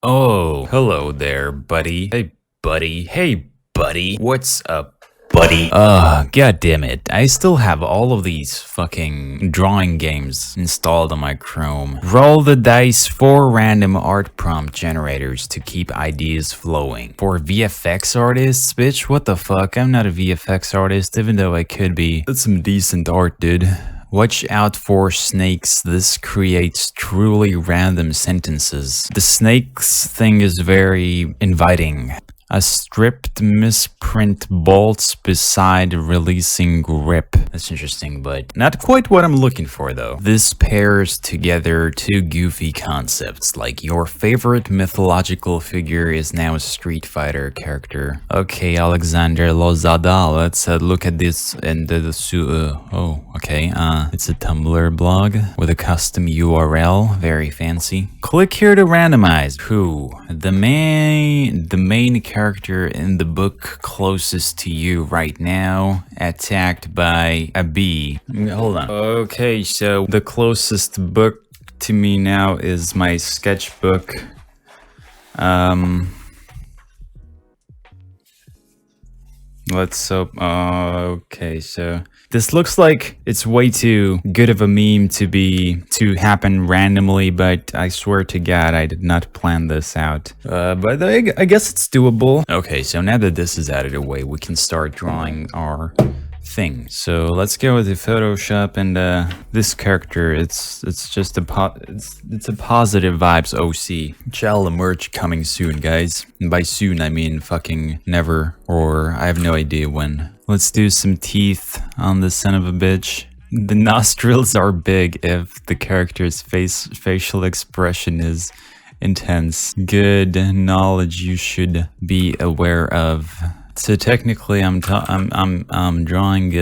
Oh, hello there, buddy. Hey, buddy. Hey, buddy. What's up, buddy? God damn it. I still have all of these fucking drawing games installed on my Chrome. Roll the dice, 4 random art prompt generators to keep ideas flowing. For VFX artists, bitch, what the fuck? I'm not a VFX artist, even though I could be. That's some decent art, dude. Watch out for snakes. This creates truly random sentences. The snakes thing is very inviting. A stripped misprint bolts beside releasing grip. That's interesting, but not quite what I'm looking for though. This pairs together two goofy concepts, like your favorite mythological figure is now a Street Fighter character. Okay, Alexander Lozada, let's look at this and okay, it's a Tumblr blog with a custom URL, very fancy. Click here to randomize who the main character in the book closest to you right now attacked by a bee. Hold on. Okay, so the closest book to me now is my sketchbook. Let's hope. Okay, so this looks like it's way too good of a meme to happen randomly, but I swear to God, I did not plan this out. But I guess it's doable. Okay, so now that this is out of the way, we can start drawing our thing. So let's go with the Photoshop and this character. It's just it's a positive vibes OC. Channel merch coming soon, guys. And by soon I mean fucking never, or I have no idea when. Let's do some teeth on the son of a bitch. The nostrils are big if the character's facial expression is intense. Good knowledge you should be aware of. So technically, I'm drawing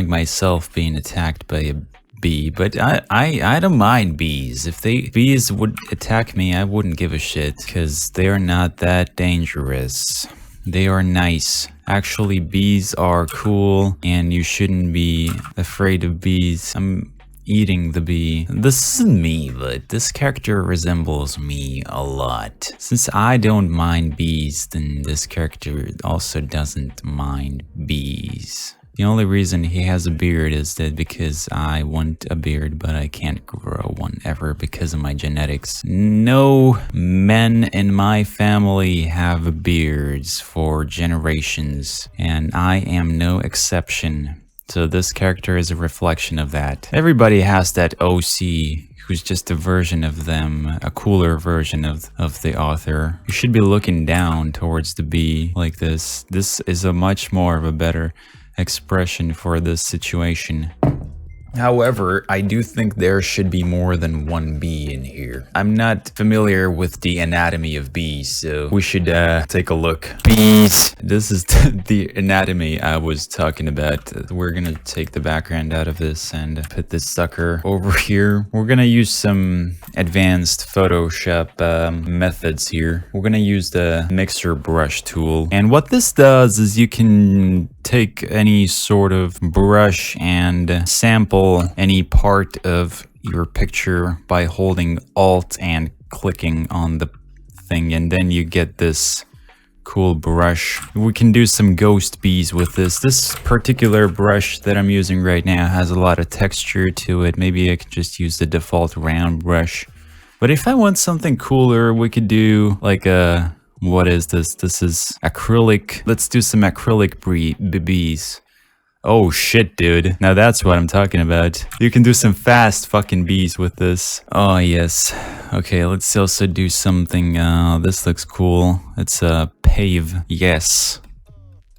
myself being attacked by a bee, but I don't mind bees. If bees would attack me, I wouldn't give a shit, because they are not that dangerous. They are nice. Actually, bees are cool, and you shouldn't be afraid of bees. I'm eating the bee. This isn't me, but this character resembles me a lot. Since I don't mind bees, then this character also doesn't mind bees. The only reason he has a beard is that because I want a beard, but I can't grow one ever because of my genetics. No men in my family have beards for generations, and I am no exception. So this character is a reflection of that. Everybody has that OC who's just a version of them, a cooler version of the author. You should be looking down towards the bee like this. This is a much more of a better expression for this situation. However, I do think there should be more than one bee in here. I'm not familiar with the anatomy of bees, so we should take a look. Bees! This is the anatomy I was talking about. We're gonna take the background out of this and put this sucker over here. We're gonna use some advanced Photoshop methods here. We're gonna use the mixer brush tool. And what this does is you can take any sort of brush and sample any part of your picture by holding Alt and clicking on the thing, and then you get this cool brush. We can do some ghost bees with this. This particular brush that I'm using right now has a lot of texture to it. Maybe I could just use the default round brush. But if I want something cooler, we could do like a... What is this? This is acrylic. Let's do some acrylic bees. Oh shit, dude. Now that's what I'm talking about. You can do some fast fucking bees with this. Oh yes. Okay, let's also do something. This looks cool. It's a pave. Yes.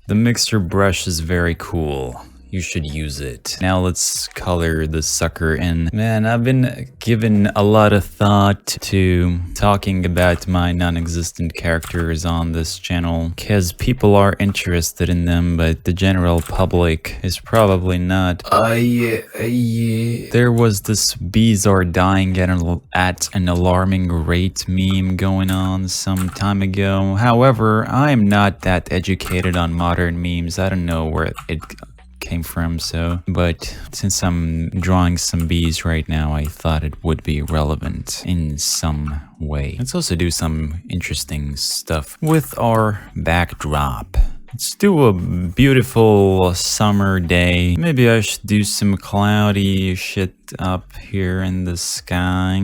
The mixer brush is very cool. You should use it. Now let's color the sucker in. Man, I've been given a lot of thought to talking about my non-existent characters on this channel, because people are interested in them, but the general public is probably not. Yeah. There was this bees are dying at an alarming rate meme going on some time ago. However, I am not that educated on modern memes. I don't know where it came from. So, but since I'm drawing some bees right now, I thought it would be relevant in some way. Let's also do some interesting stuff with our backdrop. Let's do a beautiful summer day. Maybe I should do some cloudy shit up here in the sky.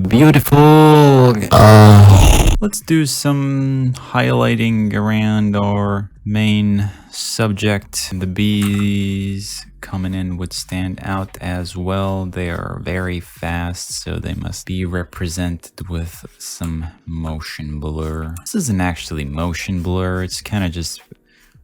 Beautiful. Let's do some highlighting around our main subject. The bees coming in would stand out as well. They are very fast, so they must be represented with some motion blur. This isn't actually motion blur, it's kind of just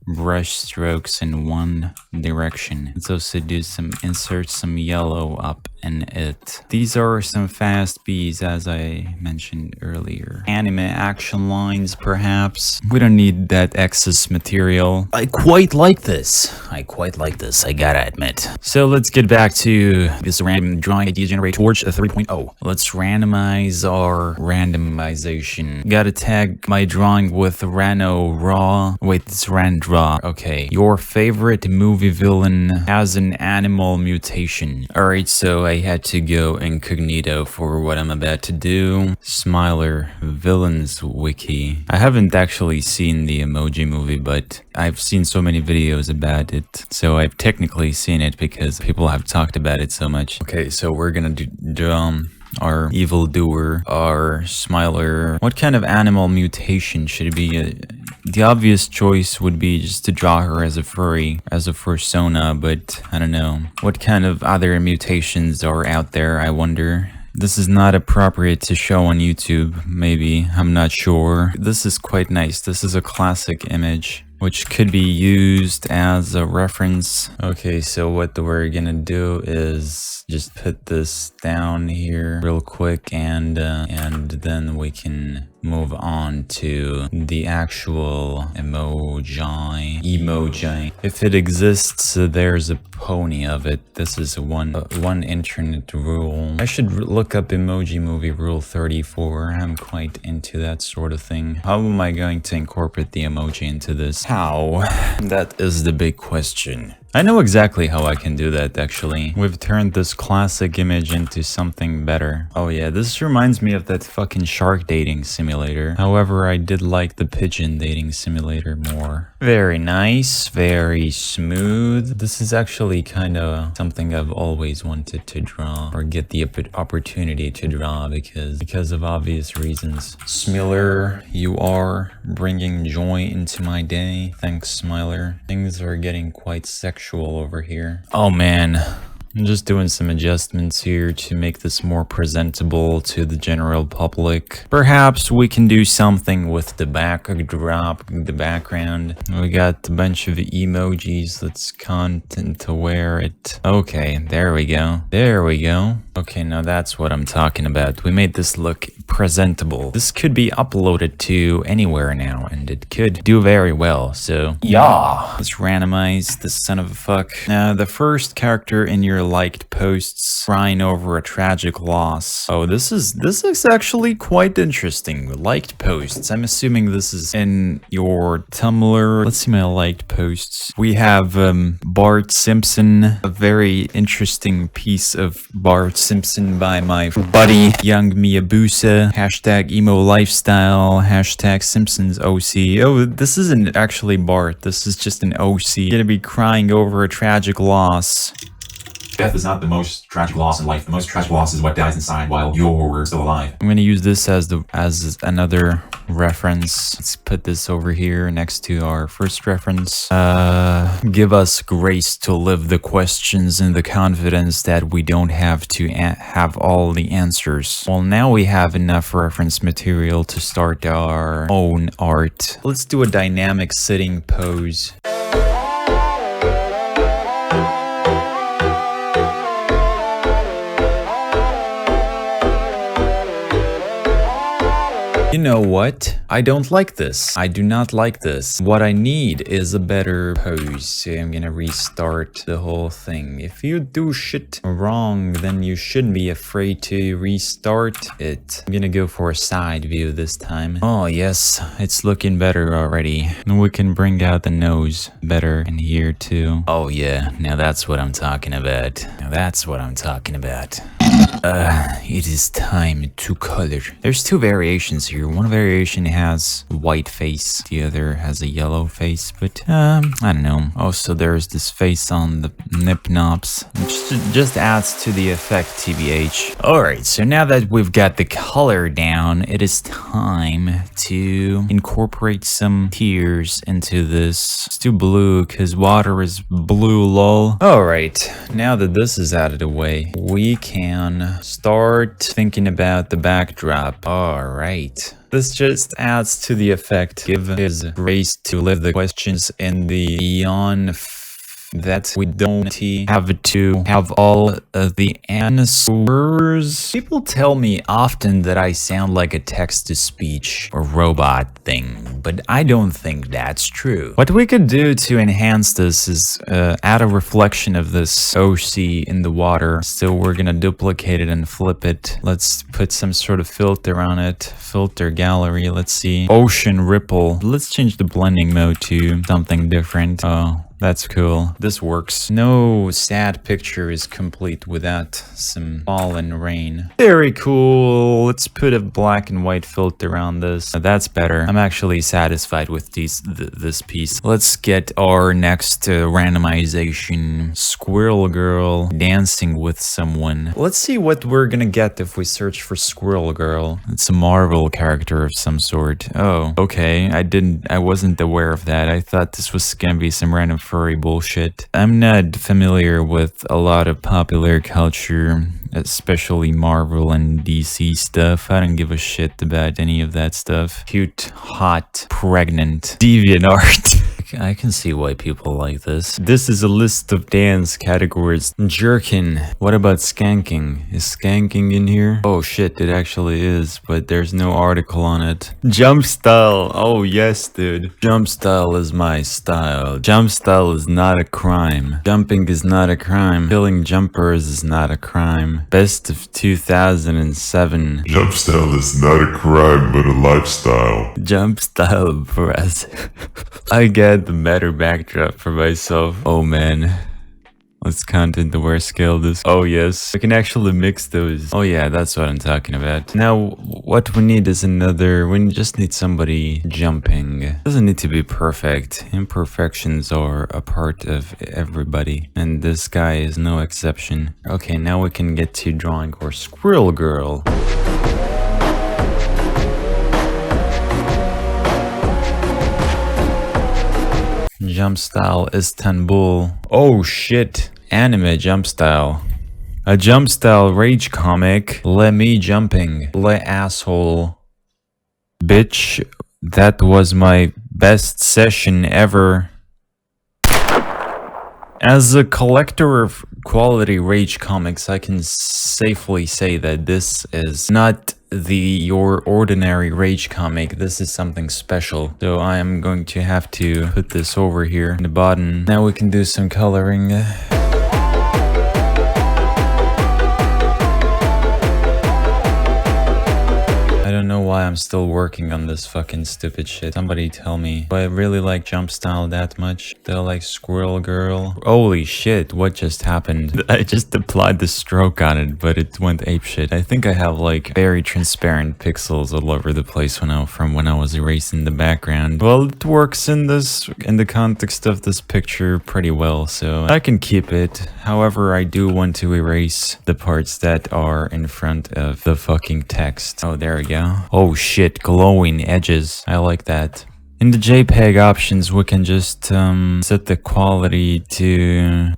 brush strokes in one direction. Let's also do insert some yellow up in it. These are some fast bees, as I mentioned earlier. Anime action lines, perhaps. We don't need that excess material. I quite like this, I gotta admit. So let's get back to this random drawing idea generator Torch 3.0. Let's randomize our randomization. Gotta tag my drawing with Rano Raw. Wait, it's Randraw. Okay. Your favorite movie villain has an animal mutation. Alright, so I had to go incognito for what I'm about to do. Smiler Villains Wiki. I haven't actually seen the Emoji Movie, but I've seen so many videos about it. So I've technically seen it because people have talked about it so much. Okay, so we're gonna do our evildoer, our Smiler. What kind of animal mutation should it be? The obvious choice would be just to draw her as a furry, as a fursona, but I don't know. What kind of other mutations are out there, I wonder? This is not appropriate to show on YouTube, maybe, I'm not sure. This is quite nice. This is a classic image, which could be used as a reference. Okay, so what we're gonna do is just put this down here real quick, and then we can move on to the actual emoji. If it exists, there's a pony of it. This is one internet rule. I should look up Emoji Movie Rule 34. I'm quite into that sort of thing. How am I going to incorporate the emoji into this? How? That is the big question. I know exactly how I can do that, actually. We've turned this classic image into something better. Oh yeah, this reminds me of that fucking shark dating simulator. However, I did like the pigeon dating simulator more. Very nice, very smooth. This is actually kind of something I've always wanted to draw, or get the opportunity to draw, because of obvious reasons. Smiler, you are bringing joy into my day. Thanks, Smiler. Things are getting quite sexual over here. Oh man, I'm just doing some adjustments here to make this more presentable to the general public. Perhaps we can do something with the backdrop, the background. We got a bunch of emojis. Let's content aware it. Okay, there we go. There we go. Okay, now that's what I'm talking about. We made this look presentable. This could be uploaded to anywhere now, and it could do very well. So yeah, let's randomize this son of a fuck. Now, the first character in your liked posts crying over a tragic loss. Oh, this is actually quite interesting. Liked posts. I'm assuming this is in your Tumblr. Let's see my liked posts. We have Bart Simpson, a very interesting piece of Bart Simpson by my buddy Young Miyabusa. Hashtag emo lifestyle. Hashtag Simpsons OC. Oh, this isn't actually Bart. This is just an OC. Gonna be crying over a tragic loss. Death is not the most tragic loss in life. The most tragic loss is what dies inside while you're still alive. I'm gonna use this as another reference. Let's put this over here next to our first reference. Give us grace to live the questions in the confidence that we don't have to have all the answers. Well, now we have enough reference material to start our own art. Let's do a dynamic sitting pose. You know what? I don't like this. I do not like this. What I need is a better pose. So I'm gonna restart the whole thing. If you do shit wrong, then you shouldn't be afraid to restart it. I'm gonna go for a side view this time. Oh yes, it's looking better already. And we can bring out the nose better in here too. Oh yeah, now that's what I'm talking about. Now that's what I'm talking about. It is time to color. There's two variations here. One variation has a white face, the other has a yellow face, but I don't know. Also, there's this face on the nip knobs, which just adds to the effect, TBH. Alright, so now that we've got the color down, it is time to incorporate some tears into this. It's too blue, because water is blue, lol. Alright, now that this is out of the way, we can start thinking about the backdrop. Alright. This just adds to the effect. Give his grace to live the questions in the beyond that we don't have to have all of the answers. People tell me often that I sound like a text-to-speech or robot thing, but I don't think that's true. What we could do to enhance this is add a reflection of this OC in the water. So we're gonna duplicate it and flip it. Let's put some sort of filter on it. Filter gallery, let's see. Ocean ripple. Let's change the blending mode to something different. Oh. That's cool. This works. No sad picture is complete without some fallen rain. Very cool. Let's put a black and white filter on this. That's better. I'm actually satisfied with this piece. Let's get our next randomization. Squirrel girl dancing with someone. Let's see what we're gonna get if we search for Squirrel girl. It's a Marvel character of some sort. Oh, okay. I wasn't aware of that. I thought this was gonna be some random furry bullshit. I'm not familiar with a lot of popular culture, especially Marvel and DC stuff. I don't give a shit about any of that stuff. Cute, hot, pregnant, deviant art. I can see why people like this. This is a list of dance categories. Jerkin. What about skanking? Is skanking in here? Oh shit, it actually is, but there's no article on it. Jump style. Oh yes, dude. Jump style is my style. Jump style is not a crime. Jumping is not a crime. Killing jumpers is not a crime. Best of 2007. Jump style is not a crime, but a lifestyle. Jump style for us. I get the better backdrop for myself. Oh man. Let's content aware scale this. Oh yes. We can actually mix those. Oh yeah, that's what I'm talking about. Now, what we need is we just need somebody jumping. It doesn't need to be perfect. Imperfections are a part of everybody. And this guy is no exception. Okay, now we can get to drawing our squirrel girl. Jump style Istanbul. Oh shit. Anime jump style. A jump style rage comic. Le me jumping. Le asshole. Bitch, that was my best session ever. As a collector of quality rage comics, I can safely say that this is not your ordinary rage comic. This is something special. So I am going to have to put this over here in the bottom. Now we can do some coloring. I don't know why I'm still working on this fucking stupid shit. Somebody tell me. Do I really like jump style that much? Do I like squirrel girl? Holy shit, what just happened? I just applied the stroke on it, but it went apeshit. I think I have like very transparent pixels all over the place from when I was erasing the background. Well, it works in the context of this picture pretty well, so I can keep it. However, I do want to erase the parts that are in front of the fucking text. Oh, there we go. Oh shit, glowing edges. I like that. In the JPEG options, we can just set the quality to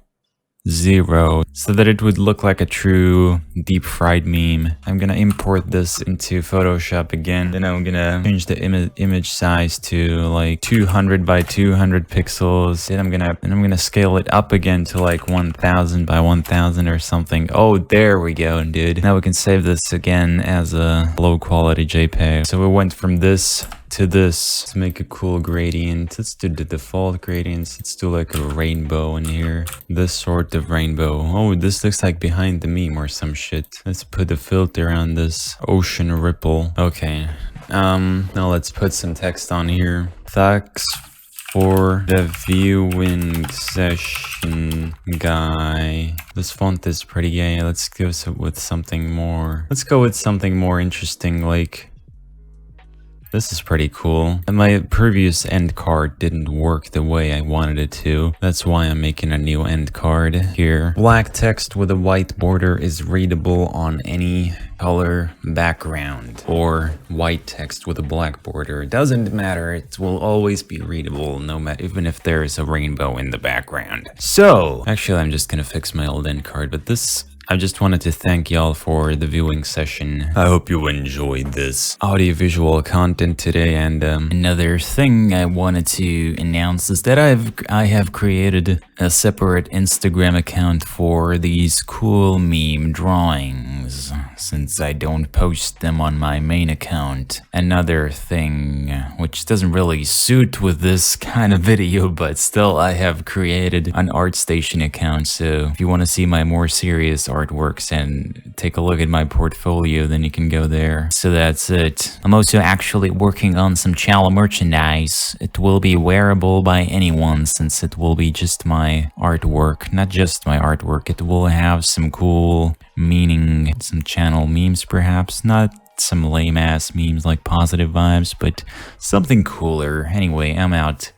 0 so that it would look like a true deep fried meme. I'm gonna import this into Photoshop again. Then I'm gonna change the image size to like 200 by 200 pixels. Then I'm gonna scale it up again to like 1000 by 1000 or something. Oh, there we go, dude. Now we can save this again as a low quality JPEG. So we went from this to this to make a cool gradient. Let's do the default gradients. Let's do like a rainbow in here. This sort of rainbow. Oh, this looks like behind the meme or some shit. Let's put a filter on this ocean ripple. Okay. Now let's put some text on here. Thanks for the viewing session, guy. This font is pretty gay. Let's go with something more. Let's go with something more interesting, like this is pretty cool. And my previous end card didn't work the way I wanted it to. That's why I'm making a new end card here. Black text with a white border is readable on any color background, or white text with a black border. It doesn't matter. It will always be readable, no matter, even if there is a rainbow in the background. So actually, I'm just gonna fix my old end card, but this, I just wanted to thank y'all for the viewing session. I hope you enjoyed this audiovisual content today. And another thing I wanted to announce is that I have created a separate Instagram account for these cool meme drawings, since I don't post them on my main account. Another thing, which doesn't really suit with this kind of video, but still I have created an Artstation account. So if you want to see my more serious artworks and take a look at my portfolio, then you can go there. So that's it. I'm also actually working on some channel merchandise. It will be wearable by anyone, since it will be just my artwork. Not just my artwork, it will have some cool meaning, some channel memes perhaps, not some lame ass memes like positive vibes, but something cooler. Anyway, I'm out.